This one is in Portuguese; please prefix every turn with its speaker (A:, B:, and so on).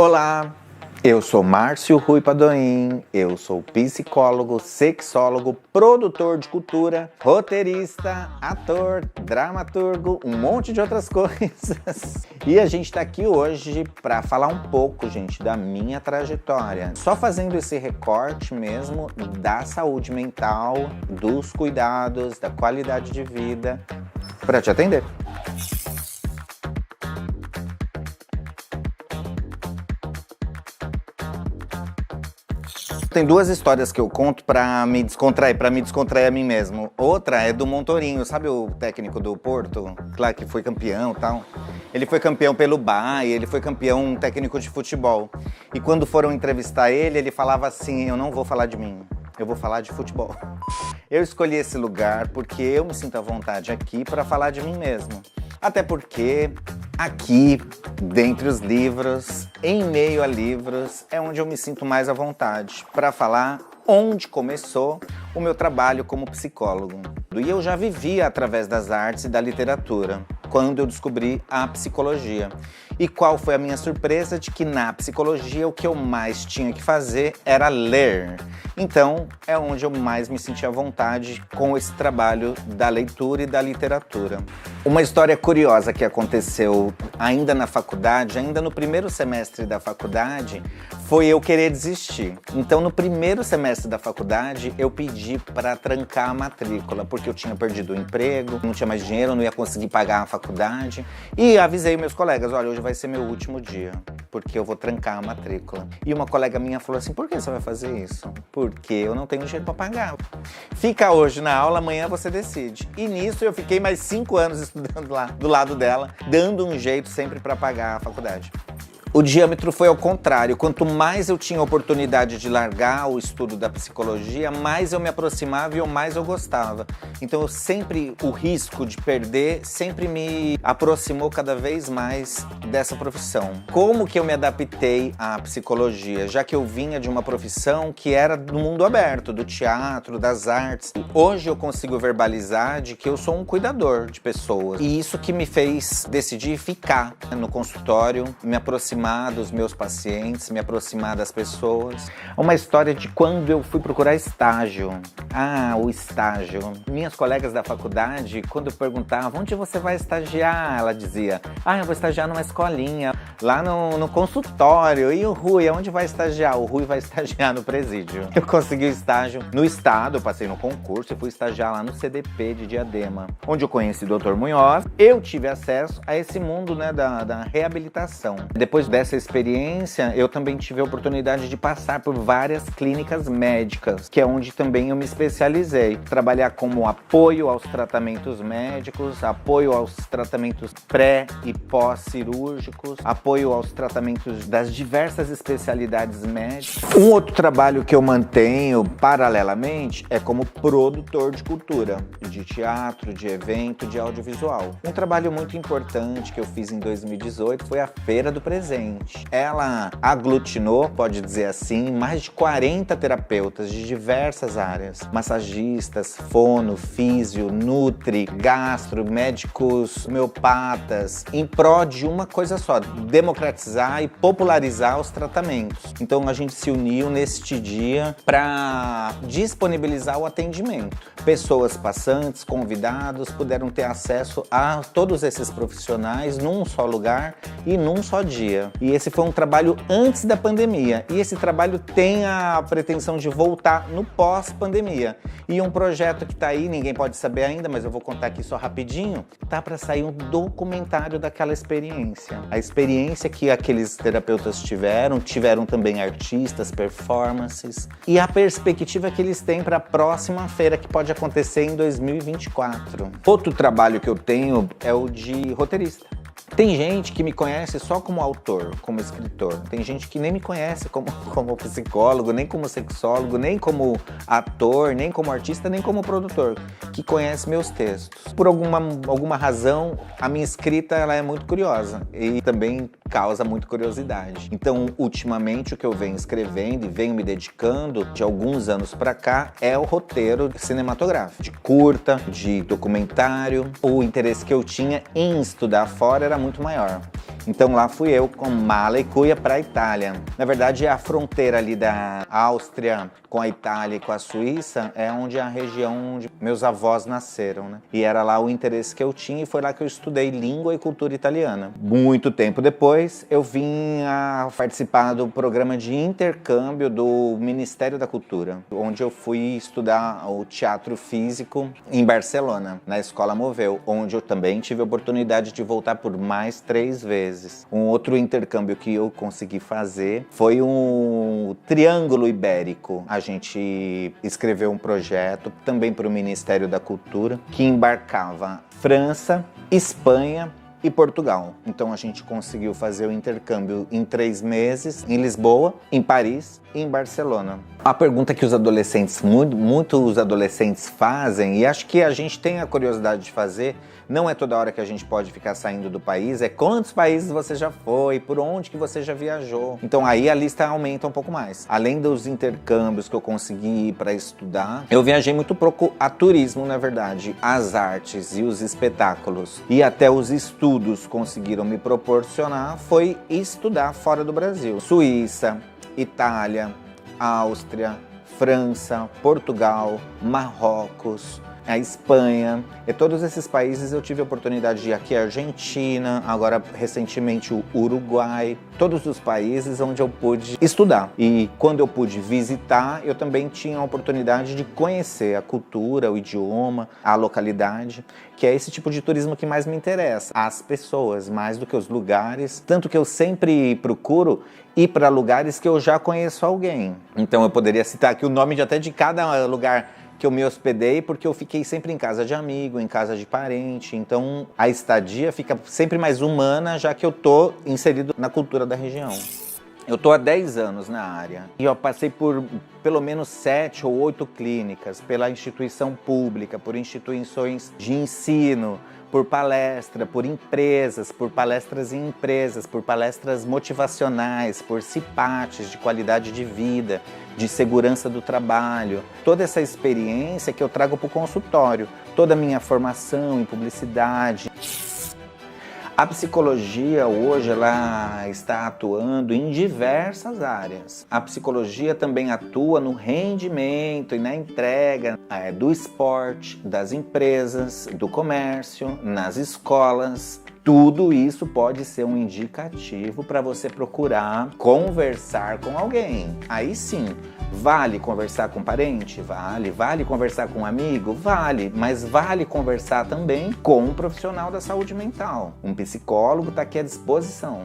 A: Olá, eu sou Márcio Rui Padoim, eu sou psicólogo, sexólogo, produtor de cultura, roteirista, ator, dramaturgo, um monte de outras coisas. E a gente tá aqui hoje para falar um pouco, gente, da minha trajetória. Só fazendo esse recorte mesmo da saúde mental, dos cuidados, da qualidade de vida, para te atender. Tem duas histórias que eu conto pra me descontrair a mim mesmo. Outra é do Montorinho, sabe o técnico do Porto? Lá que foi campeão e tal. Ele foi campeão pelo Bahia, ele foi campeão técnico de futebol. E quando foram entrevistar ele, ele falava assim, eu não vou falar de mim, eu vou falar de futebol. Eu escolhi esse lugar porque eu me sinto à vontade aqui para falar de mim mesmo. Até porque aqui, dentre os livros, em meio a livros, é onde eu me sinto mais à vontade para falar onde começou o meu trabalho como psicólogo. E eu já vivia através das artes e da literatura, quando eu descobri a psicologia. E qual foi a minha surpresa de que na psicologia o que eu mais tinha que fazer era ler. Então é onde eu mais me senti à vontade com esse trabalho da leitura e da literatura. Uma história curiosa que aconteceu ainda na faculdade, ainda no primeiro semestre da faculdade, foi eu querer desistir. Então no primeiro semestre da faculdade eu pedi para trancar a matrícula, porque eu tinha perdido o emprego, não tinha mais dinheiro, não ia conseguir pagar a faculdade. E avisei meus colegas, olha, hoje vai ser meu último dia, porque eu vou trancar a matrícula. E uma colega minha falou assim, por que você vai fazer isso? Porque eu não tenho dinheiro para pagar. Fica hoje na aula, amanhã você decide. E nisso eu fiquei mais 5 anos estudando lá, do lado dela, dando um jeito sempre para pagar a faculdade. O diâmetro foi ao contrário. Quanto mais eu tinha oportunidade de largar o estudo da psicologia, mais eu me aproximava e mais eu gostava. Então o risco de perder sempre me aproximou cada vez mais dessa profissão. Como que eu me adaptei à psicologia? Já que eu vinha de uma profissão que era do mundo aberto, do teatro, das artes. Hoje eu consigo verbalizar de que eu sou um cuidador de pessoas. E isso que me fez decidir ficar no consultório, me aproximar dos meus pacientes, me aproximar das pessoas. Uma história de quando eu fui procurar estágio. Ah, o estágio. Minhas colegas da faculdade, quando eu perguntava onde você vai estagiar, ela dizia, eu vou estagiar numa escolinha, lá no consultório. E o Rui, aonde vai estagiar? O Rui vai estagiar no presídio. Eu consegui o estágio no estado, eu passei no concurso e fui estagiar lá no CDP de Diadema, onde eu conheci o Dr. Munhoz. Eu tive acesso a esse mundo, né, da reabilitação. Depois dessa experiência, eu também tive a oportunidade de passar por várias clínicas médicas, que é onde também eu me especializei. Trabalhar como apoio aos tratamentos médicos, apoio aos tratamentos pré e pós-cirúrgicos, apoio aos tratamentos das diversas especialidades médicas. Um outro trabalho que eu mantenho paralelamente é como produtor de cultura, de teatro, de evento, de audiovisual. Um trabalho muito importante que eu fiz em 2018 foi a Feira do Presente. Ela aglutinou, pode dizer assim, mais de 40 terapeutas de diversas áreas. Massagistas, fono, físio, nutri, gastro, médicos, homeopatas, em prol de uma coisa só, democratizar e popularizar os tratamentos. Então a gente se uniu neste dia para disponibilizar o atendimento. Pessoas passantes, convidados, puderam ter acesso a todos esses profissionais num só lugar e num só dia. E esse foi um trabalho antes da pandemia. E esse trabalho tem a pretensão de voltar no pós-pandemia. E um projeto que está aí, ninguém pode saber ainda, mas eu vou contar aqui só rapidinho, tá para sair um documentário daquela experiência. A experiência que aqueles terapeutas tiveram também artistas, performances, e a perspectiva que eles têm para a próxima feira que pode acontecer em 2024. Outro trabalho que eu tenho é o de roteirista. Tem gente que me conhece só como autor, como escritor. Tem gente que nem me conhece como psicólogo, nem como sexólogo, nem como ator, nem como artista, nem como produtor, que conhece meus textos. Por alguma razão, a minha escrita ela é muito curiosa e também causa muita curiosidade. Então, ultimamente, o que eu venho escrevendo e venho me dedicando de alguns anos pra cá é o roteiro cinematográfico, de curta, de documentário. O interesse que eu tinha em estudar fora era muito maior. Então lá fui eu com mala e cuia para a Itália. Na verdade, a fronteira ali da Áustria com a Itália e com a Suíça é onde é a região onde meus avós nasceram, né? E era lá o interesse que eu tinha e foi lá que eu estudei língua e cultura italiana. Muito tempo depois, eu vim a participar do programa de intercâmbio do Ministério da Cultura, onde eu fui estudar o teatro físico em Barcelona, na Escola Moveu, onde eu também tive a oportunidade de voltar por mais 3 vezes. Um outro intercâmbio que eu consegui fazer foi um Triângulo Ibérico. A gente escreveu um projeto também para o Ministério da Cultura que embarcava França, Espanha e Portugal. Então a gente conseguiu fazer o intercâmbio em 3 meses, em Lisboa, em Paris e em Barcelona. A pergunta que os adolescentes, muitos adolescentes fazem, e acho que a gente tem a curiosidade de fazer, não é toda hora que a gente pode ficar saindo do país, é quantos países você já foi, por onde que você já viajou. Então aí a lista aumenta um pouco mais. Além dos intercâmbios que eu consegui ir para estudar, eu viajei muito pouco a turismo, na verdade. As artes e os espetáculos e até os estudos conseguiram me proporcionar foi estudar fora do Brasil. Suíça, Itália, Áustria, França, Portugal, Marrocos, a Espanha, e todos esses países eu tive a oportunidade de ir aqui, a Argentina, agora recentemente o Uruguai, todos os países onde eu pude estudar. E quando eu pude visitar, eu também tinha a oportunidade de conhecer a cultura, o idioma, a localidade, que é esse tipo de turismo que mais me interessa, as pessoas, mais do que os lugares, tanto que eu sempre procuro ir para lugares que eu já conheço alguém. Então eu poderia citar aqui o nome até de cada lugar que eu me hospedei, porque eu fiquei sempre em casa de amigo, em casa de parente, então a estadia fica sempre mais humana, já que eu tô inserido na cultura da região. Eu tô há 10 anos na área e eu passei por pelo menos 7 ou 8 clínicas, pela instituição pública, por instituições de ensino, por palestra, por empresas, por palestras em empresas, por palestras motivacionais, por CIPATs de qualidade de vida, de segurança do trabalho. Toda essa experiência que eu trago para o consultório, toda a minha formação em publicidade. A psicologia hoje ela está atuando em diversas áreas. A psicologia também atua no rendimento e na entrega do esporte, das empresas, do comércio, nas escolas. Tudo isso pode ser um indicativo para você procurar conversar com alguém. Aí sim, vale conversar com parente? Vale. Vale conversar com um amigo? Vale. Mas vale conversar também com um profissional da saúde mental. Um psicólogo está aqui à disposição.